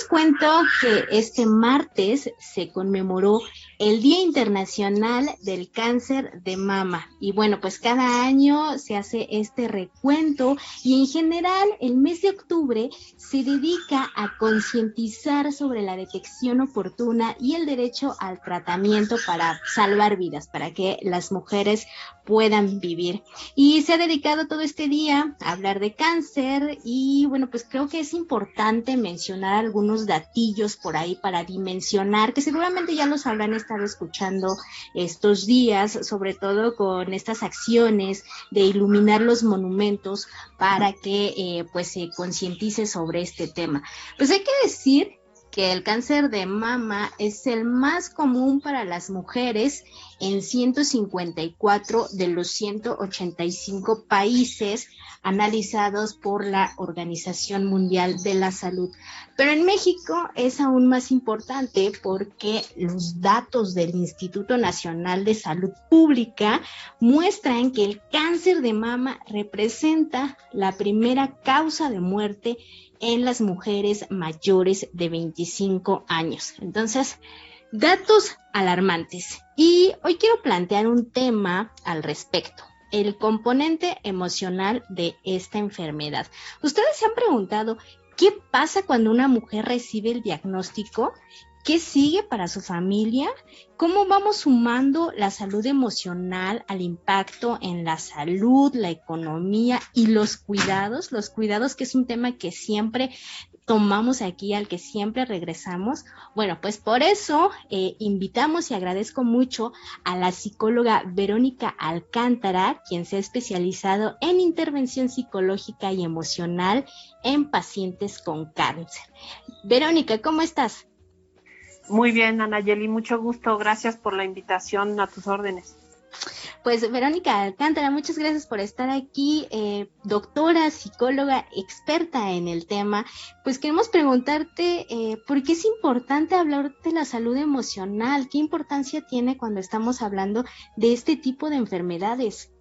les cuento que este martes se conmemoró el Día Internacional del Cáncer de Mama. Y bueno, pues cada año se hace este recuento y en general el mes de octubre se dedica a concientizar sobre la detección oportuna y el derecho al tratamiento para salvar vidas, para que las mujeres puedan vivir. Y se ha dedicado todo este día a hablar de cáncer y bueno, pues creo que es importante mencionar algunos datillos por ahí para dimensionar, que seguramente ya los habrán estado escuchando estos días, sobre todo con estas acciones de iluminar los monumentos para que pues se concientice sobre este tema. Pues hay que decir que el cáncer de mama es el más común para las mujeres en 154 de los 185 países analizados por la Organización Mundial de la Salud. Pero en México es aún más importante porque los datos del Instituto Nacional de Salud Pública muestran que el cáncer de mama representa la primera causa de muerte en las mujeres mayores de 25 años. Entonces, datos alarmantes. Y hoy quiero plantear un tema al respecto, el componente emocional de esta enfermedad. ¿Ustedes se han preguntado qué pasa cuando una mujer recibe el diagnóstico? ¿Qué sigue para su familia? ¿Cómo vamos sumando la salud emocional al impacto en la salud, la economía y los cuidados? Los cuidados, que es un tema que siempre tomamos aquí, al que siempre regresamos. Bueno, pues por eso invitamos y agradezco mucho a la psicóloga Verónica Alcántara, quien se ha especializado en intervención psicológica y emocional en pacientes con cáncer. Verónica, ¿cómo estás? Muy bien, Anayeli, mucho gusto. Gracias por la invitación, a tus órdenes. Pues Verónica Alcántara, muchas gracias por estar aquí, doctora, psicóloga, experta en el tema. Pues queremos preguntarte por qué es importante hablar de la salud emocional, qué importancia tiene cuando estamos hablando de este tipo de enfermedades.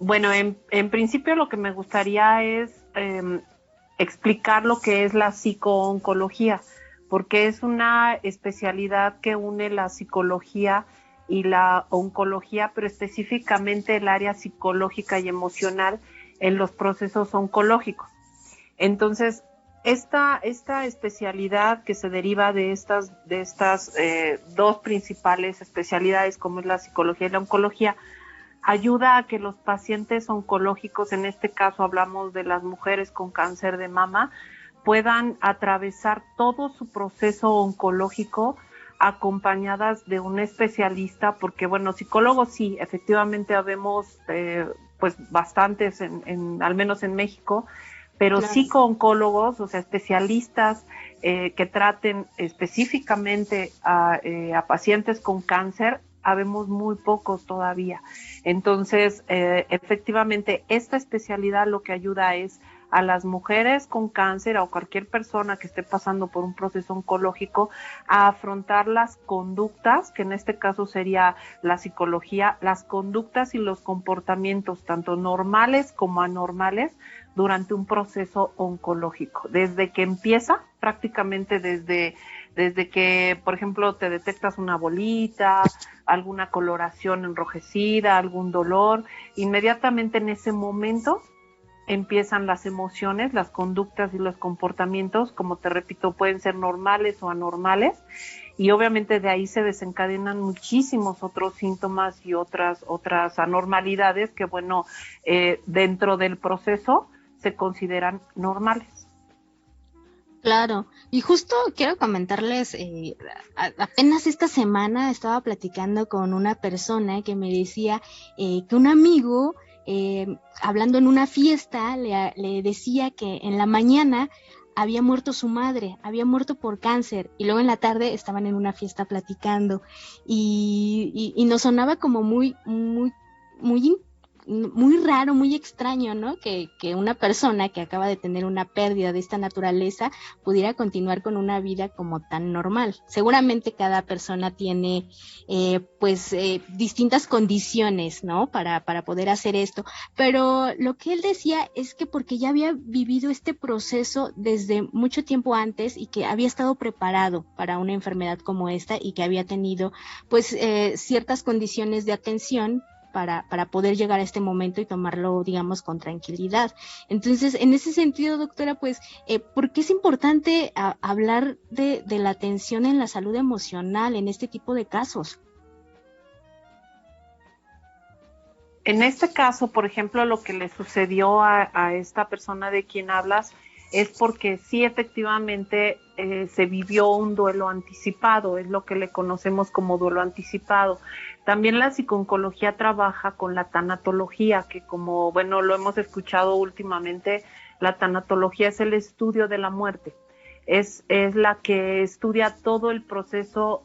Bueno, en principio lo que me gustaría es explicar lo que es la psicooncología, porque es una especialidad que une la psicología y la oncología, pero específicamente el área psicológica y emocional en los procesos oncológicos. Entonces, esta especialidad que se deriva de estas dos principales especialidades, como es la psicología y la oncología, ayuda a que los pacientes oncológicos, en este caso hablamos de las mujeres con cáncer de mama, puedan atravesar todo su proceso oncológico acompañadas de un especialista, porque bueno, psicólogos sí, efectivamente habemos pues bastantes, al menos en México, pero Claro. psico-oncólogos, o sea, especialistas que traten específicamente a pacientes con cáncer, habemos muy pocos todavía. Entonces, efectivamente, esta especialidad lo que ayuda es a las mujeres con cáncer o cualquier persona que esté pasando por un proceso oncológico a afrontar las conductas, que en este caso sería la psicología, las conductas y los comportamientos tanto normales como anormales durante un proceso oncológico. Desde que empieza, prácticamente desde que, por ejemplo, te detectas una bolita, alguna coloración enrojecida, algún dolor, inmediatamente en ese momento empiezan las emociones, las conductas y los comportamientos, como te repito, pueden ser normales o anormales, y obviamente de ahí se desencadenan muchísimos otros síntomas y otras anormalidades que, bueno, dentro del proceso se consideran normales. Claro, y justo quiero comentarles, apenas esta semana estaba platicando con una persona que me decía que un amigo, hablando en una fiesta, le decía que en la mañana había muerto su madre, había muerto por cáncer, y luego en la tarde estaban en una fiesta platicando, y nos sonaba como muy muy raro, muy extraño, ¿no? Que una persona que acaba de tener una pérdida de esta naturaleza pudiera continuar con una vida como tan normal. Seguramente cada persona tiene distintas condiciones, ¿no? Para poder hacer esto, pero lo que él decía es que porque ya había vivido este proceso desde mucho tiempo antes y que había estado preparado para una enfermedad como esta y que había tenido ciertas condiciones de atención para poder llegar a este momento y tomarlo, digamos, con tranquilidad. Entonces, en ese sentido, doctora, pues, ¿por qué es importante hablar de la atención en la salud emocional en este tipo de casos? En este caso, por ejemplo, lo que le sucedió a esta persona de quien hablas es porque sí, efectivamente, se vivió un duelo anticipado, es lo que le conocemos como duelo anticipado. También la psiconcología trabaja con la tanatología, que como, bueno, lo hemos escuchado últimamente, la tanatología es el estudio de la muerte. Es la que estudia todo el proceso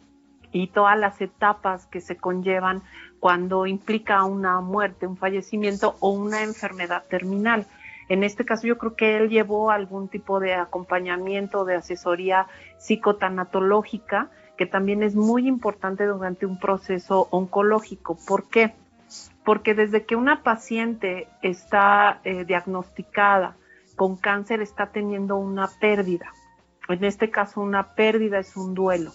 y todas las etapas que se conllevan cuando implica una muerte, un fallecimiento o una enfermedad terminal. En este caso yo creo que él llevó algún tipo de acompañamiento, de asesoría psicotanatológica, que también es muy importante durante un proceso oncológico. ¿Por qué? Porque desde que una paciente está diagnosticada con cáncer, está teniendo una pérdida. En este caso, una pérdida es un duelo.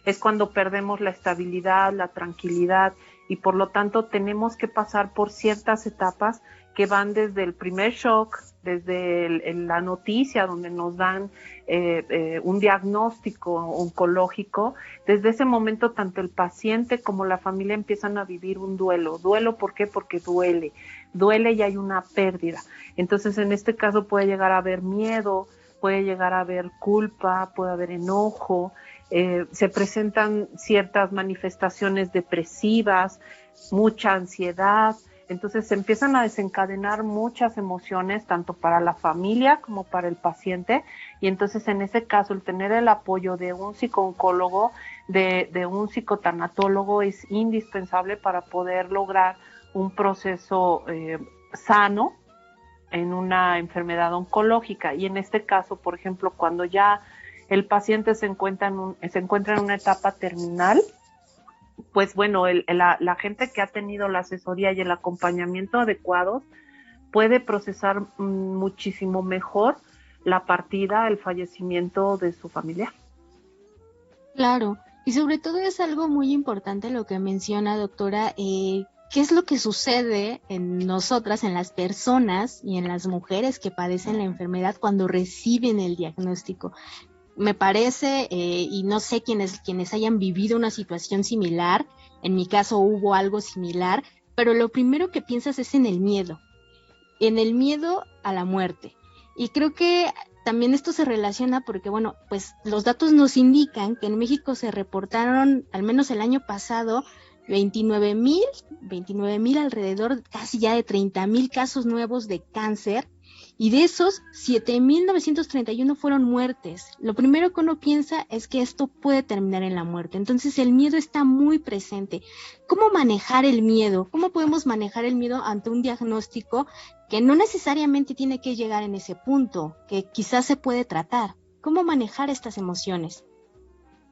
Es cuando perdemos la estabilidad, la tranquilidad, y por lo tanto tenemos que pasar por ciertas etapas que van desde el primer shock, desde la noticia donde nos dan un diagnóstico oncológico. Desde ese momento tanto el paciente como la familia empiezan a vivir un duelo. ¿Duelo por qué? Porque duele y hay una pérdida. Entonces en este caso puede llegar a haber miedo, puede llegar a haber culpa, puede haber enojo, se presentan ciertas manifestaciones depresivas, mucha ansiedad. Entonces se empiezan a desencadenar muchas emociones, tanto para la familia como para el paciente, y entonces en ese caso el tener el apoyo de un psicooncólogo, de un psicotanatólogo es indispensable para poder lograr un proceso sano en una enfermedad oncológica. Y en este caso, por ejemplo, cuando ya el paciente se encuentra en una etapa terminal, pues bueno, la gente que ha tenido la asesoría y el acompañamiento adecuados puede procesar muchísimo mejor la partida, el fallecimiento de su familiar. Claro, y sobre todo es algo muy importante lo que menciona, doctora, ¿qué es lo que sucede en nosotras, en las personas y en las mujeres que padecen la enfermedad cuando reciben el diagnóstico? Me parece, y no sé quienes hayan vivido una situación similar, en mi caso hubo algo similar, pero lo primero que piensas es en el miedo a la muerte. Y creo que también esto se relaciona porque, bueno, pues los datos nos indican que en México se reportaron, al menos el año pasado, 29,000 alrededor casi ya de 30,000 casos nuevos de cáncer, y de esos 7,931 fueron muertes. Lo primero que uno piensa es que esto puede terminar en la muerte. Entonces el miedo está muy presente. ¿Cómo manejar el miedo? ¿Cómo podemos manejar el miedo ante un diagnóstico que no necesariamente tiene que llegar en ese punto, que quizás se puede tratar? ¿Cómo manejar estas emociones?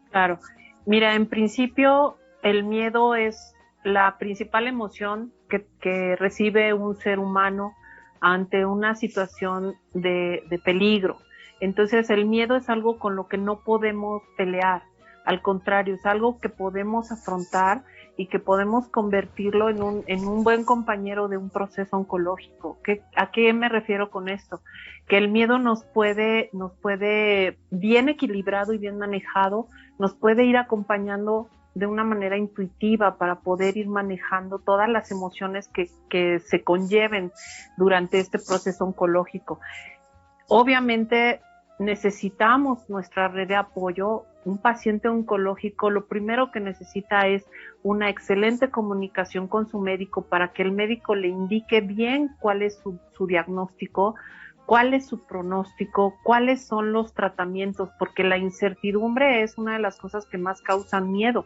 Claro. Mira, en principio el miedo es la principal emoción que recibe un ser humano ante una situación de peligro. Entonces el miedo es algo con lo que no podemos pelear, al contrario, es algo que podemos afrontar y que podemos convertirlo en un buen compañero de un proceso oncológico. ¿A qué me refiero con esto? Que el miedo nos puede, bien equilibrado y bien manejado, nos puede ir acompañando de una manera intuitiva para poder ir manejando todas las emociones que se conlleven durante este proceso oncológico. Obviamente necesitamos nuestra red de apoyo. Un paciente oncológico lo primero que necesita es una excelente comunicación con su médico para que el médico le indique bien cuál es su diagnóstico, cuál es su pronóstico, cuáles son los tratamientos, porque la incertidumbre es una de las cosas que más causan miedo.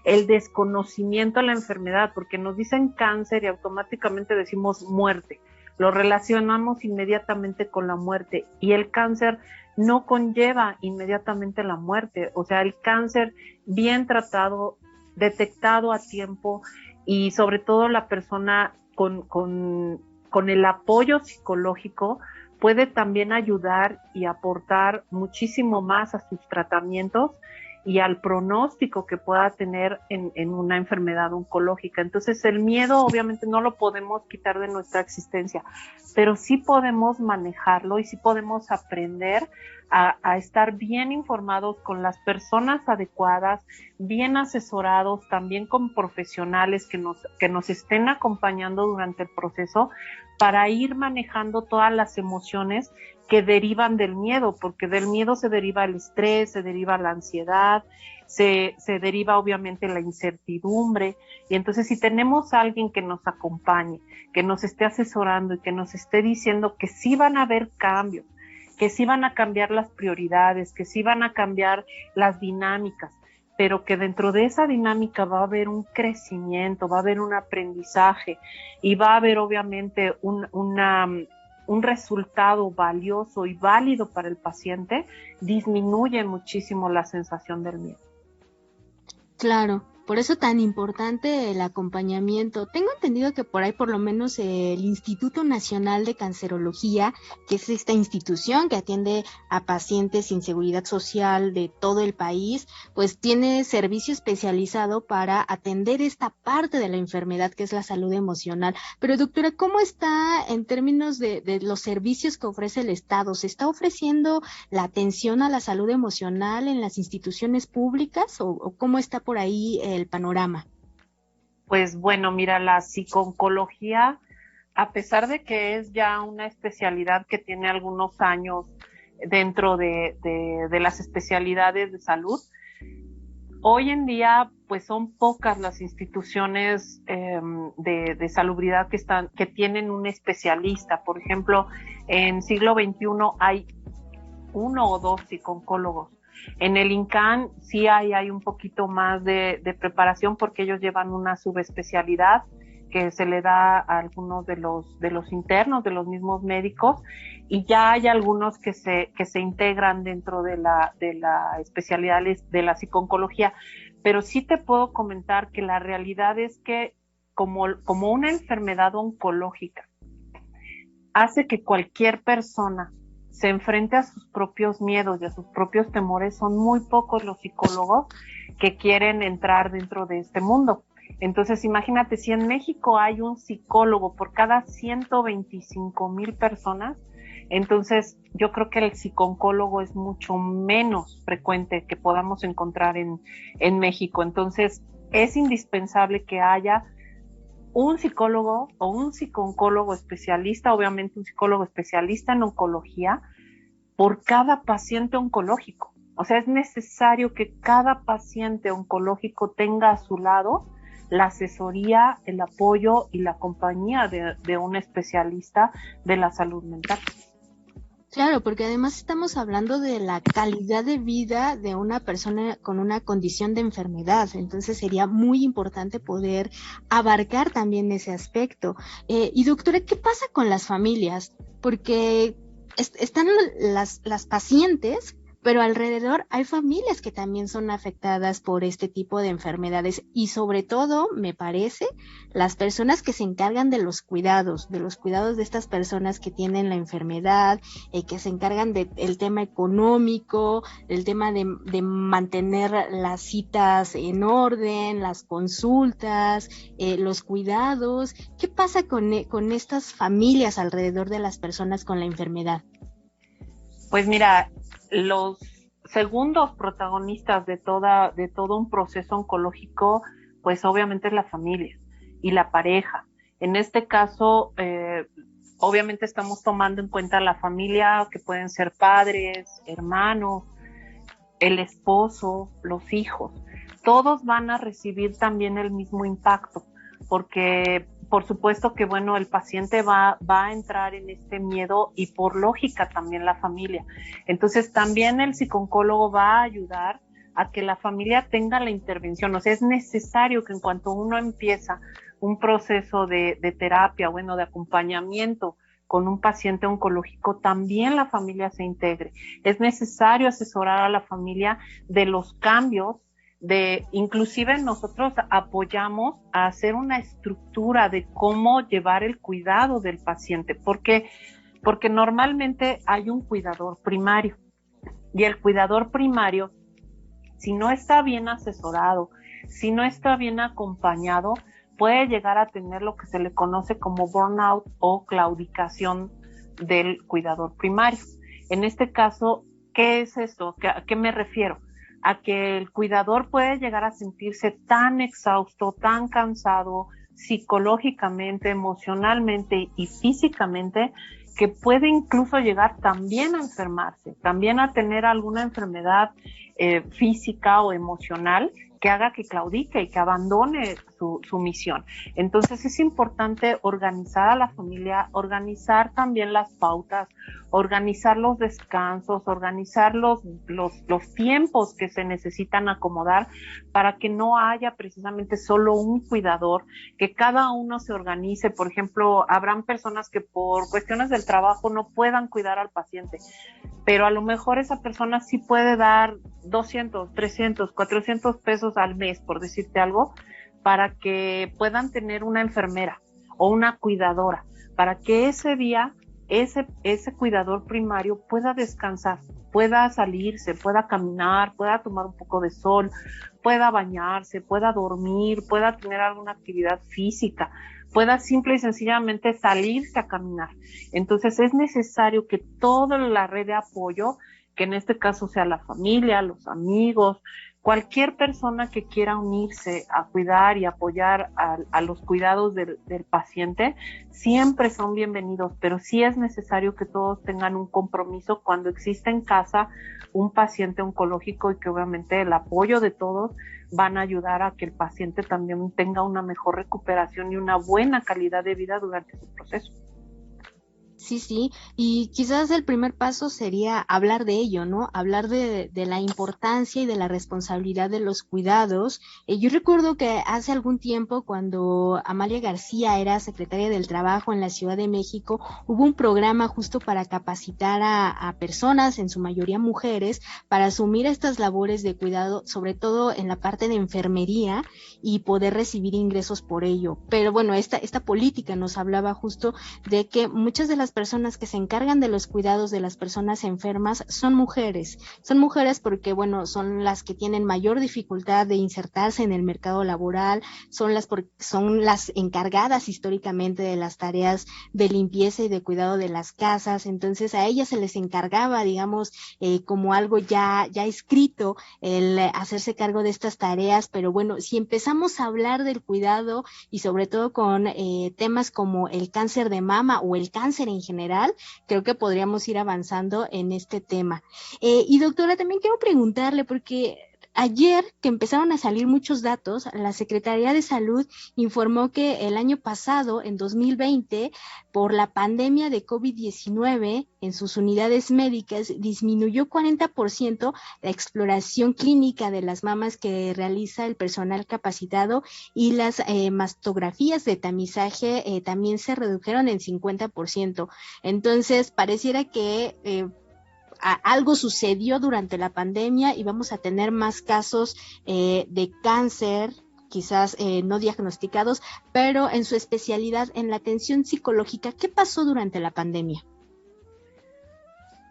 el desconocimiento de la enfermedad, porque nos dicen cáncer y automáticamente decimos muerte. Lo relacionamos inmediatamente con la muerte y el cáncer no conlleva inmediatamente la muerte. O sea, el cáncer bien tratado, detectado a tiempo y sobre todo la persona con el apoyo psicológico puede también ayudar y aportar muchísimo más a sus tratamientos y al pronóstico que pueda tener en una enfermedad oncológica. Entonces el miedo obviamente no lo podemos quitar de nuestra existencia, pero sí podemos manejarlo y sí podemos aprender a estar bien informados con las personas adecuadas, bien asesorados, también con profesionales que nos estén acompañando durante el proceso para ir manejando todas las emociones que derivan del miedo, porque del miedo se deriva el estrés, se deriva la ansiedad, se deriva obviamente la incertidumbre. Y entonces si tenemos a alguien que nos acompañe, que nos esté asesorando y que nos esté diciendo que sí van a haber cambios, que sí van a cambiar las prioridades, que sí van a cambiar las dinámicas, pero que dentro de esa dinámica va a haber un crecimiento, va a haber un aprendizaje y va a haber obviamente un resultado valioso y válido para el paciente, disminuye muchísimo la sensación del miedo. Claro, por eso tan importante el acompañamiento. Tengo entendido que por ahí por lo menos el Instituto Nacional de Cancerología, que es esta institución que atiende a pacientes sin seguridad social de todo el país, pues tiene servicio especializado para atender esta parte de la enfermedad que es la salud emocional. Pero doctora, ¿cómo está en términos de los servicios que ofrece el Estado? ¿Se está ofreciendo la atención a la salud emocional en las instituciones públicas o cómo está por ahí el panorama? Pues bueno, mira, la psicooncología, a pesar de que es ya una especialidad que tiene algunos años dentro de las especialidades de salud, hoy en día pues son pocas las instituciones de salubridad que tienen un especialista. Por ejemplo, en siglo XXI hay 1 o 2 psicooncólogos. En el INCAN sí hay un poquito más de preparación porque ellos llevan una subespecialidad que se le da a algunos de los internos, de los mismos médicos, y ya hay algunos que se integran dentro de la especialidad de la psicooncología. Pero sí te puedo comentar que la realidad es que como una enfermedad oncológica hace que cualquier persona se enfrente a sus propios miedos y a sus propios temores, son muy pocos los psicólogos que quieren entrar dentro de este mundo. Entonces, imagínate, si en México hay un psicólogo por cada 125,000 personas, entonces yo creo que el psicooncólogo es mucho menos frecuente que podamos encontrar en México. Entonces, es indispensable que haya un psicólogo o un psicooncólogo especialista, obviamente un psicólogo especialista en oncología, por cada paciente oncológico. O sea, es necesario que cada paciente oncológico tenga a su lado la asesoría, el apoyo y la compañía de un especialista de la salud mental. Claro, porque además estamos hablando de la calidad de vida de una persona con una condición de enfermedad, entonces sería muy importante poder abarcar también ese aspecto. Y doctora, ¿qué pasa con las familias? Porque están las pacientes, pero alrededor hay familias que también son afectadas por este tipo de enfermedades y sobre todo, me parece, las personas que se encargan de los cuidados de estas personas que tienen la enfermedad, que se encargan del tema económico, del tema de mantener las citas en orden, las consultas, los cuidados. ¿Qué pasa con estas familias alrededor de las personas con la enfermedad? Pues mira, los segundos protagonistas de todo un proceso oncológico, pues obviamente es la familia y la pareja. En este caso, obviamente estamos tomando en cuenta la familia, que pueden ser padres, hermanos, el esposo, los hijos. Todos van a recibir también el mismo impacto, porque por supuesto que, bueno, el paciente va a entrar en este miedo y por lógica también la familia. Entonces también el psicooncólogo va a ayudar a que la familia tenga la intervención. O sea, es necesario que en cuanto uno empieza un proceso de terapia, bueno, de acompañamiento con un paciente oncológico, también la familia se integre. Es necesario asesorar a la familia de los cambios, inclusive nosotros apoyamos a hacer una estructura de cómo llevar el cuidado del paciente, porque normalmente hay un cuidador primario, y el cuidador primario, si no está bien asesorado, si no está bien acompañado, puede llegar a tener lo que se le conoce como burnout o claudicación del cuidador primario. En este caso, ¿qué es esto? ¿A qué me refiero? A que el cuidador puede llegar a sentirse tan exhausto, tan cansado, psicológicamente, emocionalmente y físicamente, que puede incluso llegar también a enfermarse, también a tener alguna enfermedad física o emocional que haga que claudique y que abandone su misión. Entonces es importante organizar a la familia, organizar también las pautas, organizar los descansos, organizar los tiempos que se necesitan acomodar para que no haya precisamente solo un cuidador, que cada uno se organice. Por ejemplo, habrán personas que por cuestiones del trabajo no puedan cuidar al paciente, pero a lo mejor esa persona sí puede dar 200, 300, 400 pesos al mes, por decirte algo, para que puedan tener una enfermera o una cuidadora, para que ese día ese cuidador primario pueda descansar, pueda salirse, pueda caminar, pueda tomar un poco de sol, pueda bañarse, pueda dormir, pueda tener alguna actividad física, pueda simple y sencillamente salirse a caminar. Entonces es necesario que toda la red de apoyo, que en este caso sea la familia, los amigos, cualquier persona que quiera unirse a cuidar y apoyar a los cuidados del paciente, siempre son bienvenidos, pero sí es necesario que todos tengan un compromiso cuando existe en casa un paciente oncológico, y que obviamente el apoyo de todos van a ayudar a que el paciente también tenga una mejor recuperación y una buena calidad de vida durante su proceso. Sí, sí, y quizás el primer paso sería hablar de ello, ¿no? Hablar de la importancia y de la responsabilidad de los cuidados. Yo recuerdo que hace algún tiempo, cuando Amalia García era secretaria del Trabajo en la Ciudad de México, hubo un programa justo para capacitar a personas, en su mayoría mujeres, para asumir estas labores de cuidado, sobre todo en la parte de enfermería, y poder recibir ingresos por ello. Pero bueno, esta política nos hablaba justo de que muchas de las personas que se encargan de los cuidados de las personas enfermas son mujeres porque, bueno, son las que tienen mayor dificultad de insertarse en el mercado laboral, son las encargadas históricamente de las tareas de limpieza y de cuidado de las casas. Entonces a ellas se les encargaba, digamos, como algo ya escrito, el hacerse cargo de estas tareas. Pero bueno, si empezamos a hablar del cuidado, y sobre todo con temas como el cáncer de mama o el cáncer en general, creo que podríamos ir avanzando en este tema. Y doctora, también quiero preguntarle, porque ayer que empezaron a salir muchos datos, la Secretaría de Salud informó que el año pasado, en 2020, por la pandemia de COVID-19, en sus unidades médicas disminuyó 40% la exploración clínica de las mamas que realiza el personal capacitado, y las mastografías de tamizaje también se redujeron en 50%. Entonces, pareciera que algo sucedió durante la pandemia y vamos a tener más casos de cáncer, quizás no diagnosticados, pero en su especialidad en la atención psicológica. ¿Qué pasó durante la pandemia?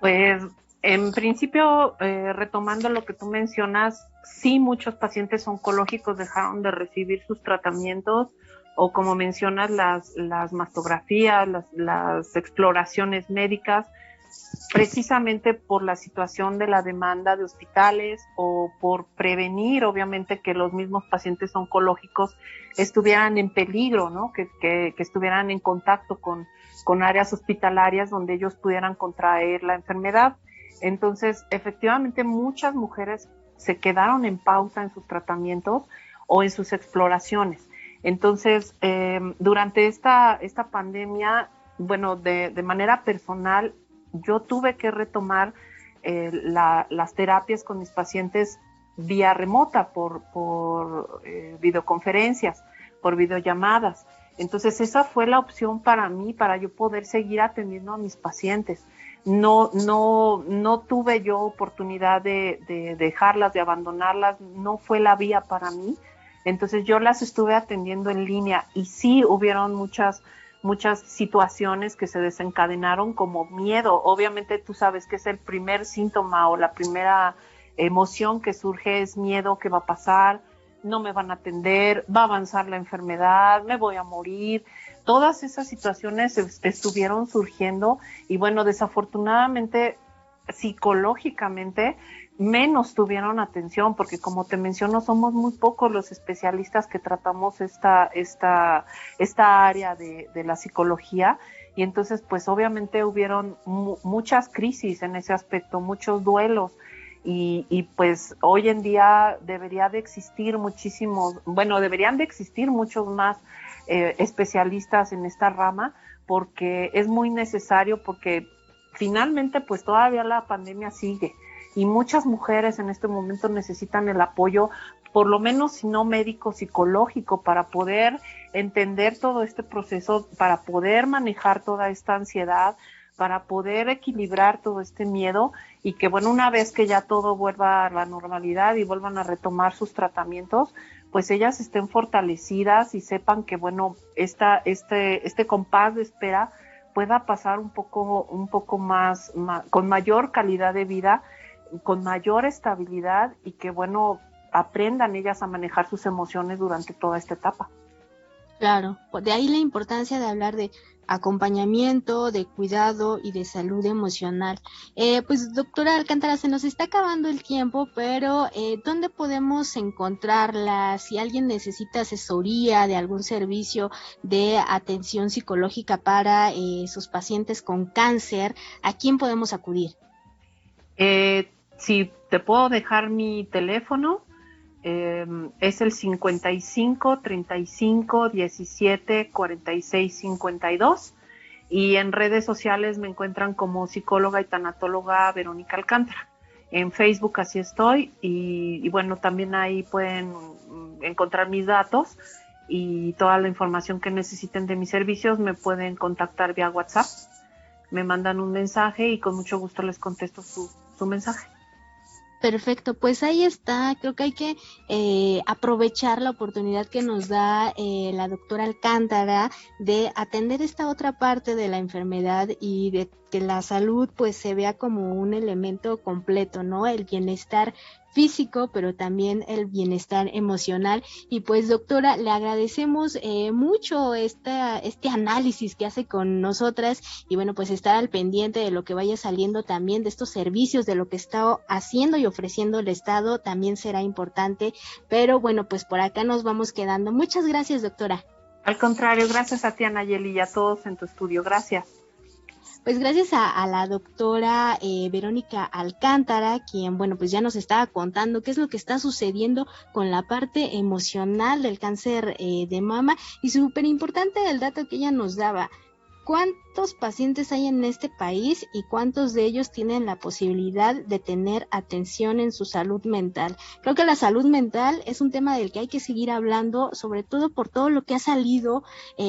Pues en principio, retomando lo que tú mencionas, sí, muchos pacientes oncológicos dejaron de recibir sus tratamientos, o como mencionas, las mastografías, las exploraciones médicas, precisamente por la situación de la demanda de hospitales, o por prevenir, obviamente, que los mismos pacientes oncológicos estuvieran en peligro, ¿no? Que estuvieran en contacto con áreas hospitalarias donde ellos pudieran contraer la enfermedad. Entonces, efectivamente, muchas mujeres se quedaron en pausa en sus tratamientos o en sus exploraciones. Entonces, durante esta pandemia, bueno, de manera personal, yo tuve que retomar las terapias con mis pacientes vía remota, por videoconferencias, por videollamadas. Entonces esa fue la opción para mí, para yo poder seguir atendiendo a mis pacientes. No tuve yo oportunidad de dejarlas, de abandonarlas, no fue la vía para mí. Entonces yo las estuve atendiendo en línea y sí hubieron muchas situaciones que se desencadenaron como miedo. Obviamente tú sabes que es el primer síntoma o la primera emoción que surge es miedo, ¿qué va a pasar? No me van a atender, va a avanzar la enfermedad, me voy a morir. Todas esas situaciones estuvieron surgiendo y bueno, desafortunadamente psicológicamente menos tuvieron atención porque como te menciono somos muy pocos los especialistas que tratamos esta área de la psicología y entonces pues obviamente hubieron muchas crisis en ese aspecto, muchos duelos y pues hoy en día deberían de existir muchos más especialistas en esta rama porque es muy necesario porque finalmente pues todavía la pandemia sigue y muchas mujeres en este momento necesitan el apoyo, por lo menos si no médico, psicológico, para poder entender todo este proceso, para poder manejar toda esta ansiedad, para poder equilibrar todo este miedo y que bueno, una vez que ya todo vuelva a la normalidad y vuelvan a retomar sus tratamientos, pues ellas estén fortalecidas y sepan que bueno, este compás de espera pueda pasar un poco más, con mayor calidad de vida, con mayor estabilidad y que bueno, aprendan ellas a manejar sus emociones durante toda esta etapa. Claro, de ahí la importancia de hablar de acompañamiento, de cuidado y de salud emocional. Pues doctora Alcántara, se nos está acabando el tiempo, pero ¿dónde podemos encontrarla? Si alguien necesita asesoría de algún servicio de atención psicológica para sus pacientes con cáncer, ¿a quién podemos acudir? Si te puedo dejar mi teléfono, es el 55 35 17 46 52 y en redes sociales me encuentran como psicóloga y tanatóloga Verónica Alcántara. En Facebook así estoy y bueno, también ahí pueden encontrar mis datos y toda la información que necesiten de mis servicios me pueden contactar vía WhatsApp, me mandan un mensaje y con mucho gusto les contesto su mensaje. Perfecto, pues ahí está. Creo que hay que aprovechar la oportunidad que nos da la doctora Alcántara de atender esta otra parte de la enfermedad y de que la salud pues se vea como un elemento completo, ¿no? El bienestar físico, pero también el bienestar emocional. Y pues doctora, le agradecemos mucho este análisis que hace con nosotras y bueno, pues estar al pendiente de lo que vaya saliendo también de estos servicios, de lo que está haciendo y ofreciendo el Estado, también será importante. Pero bueno, pues por acá nos vamos quedando. Muchas gracias, doctora. Al contrario, gracias a ti, Anayeli, y a todos en tu estudio. Gracias. Pues gracias a la doctora Verónica Alcántara, quien, bueno, pues ya nos estaba contando qué es lo que está sucediendo con la parte emocional del cáncer de mama y súper importante el dato que ella nos daba. ¿Cuántos pacientes hay en este país y cuántos de ellos tienen la posibilidad de tener atención en su salud mental? Creo que la salud mental es un tema del que hay que seguir hablando, sobre todo por todo lo que ha salido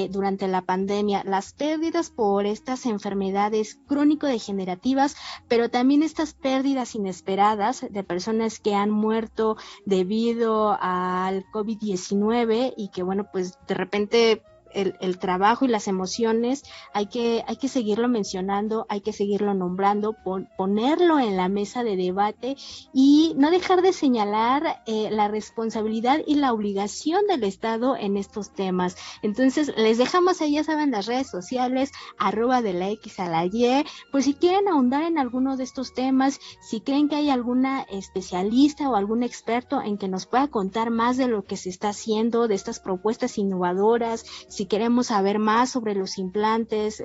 durante la pandemia, las pérdidas por estas enfermedades crónico-degenerativas, pero también estas pérdidas inesperadas de personas que han muerto debido al COVID-19 y que, bueno, pues de repente el trabajo y las emociones hay que seguirlo mencionando, hay que seguirlo nombrando, ponerlo en la mesa de debate y no dejar de señalar la responsabilidad y la obligación del Estado en estos temas. Entonces les dejamos ahí, ya saben, las redes sociales, @de la X a la Y, por si quieren ahondar en alguno de estos temas, si creen que hay alguna especialista o algún experto en que nos pueda contar más de lo que se está haciendo, de estas propuestas innovadoras, si queremos saber más sobre los implantes,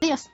Adiós.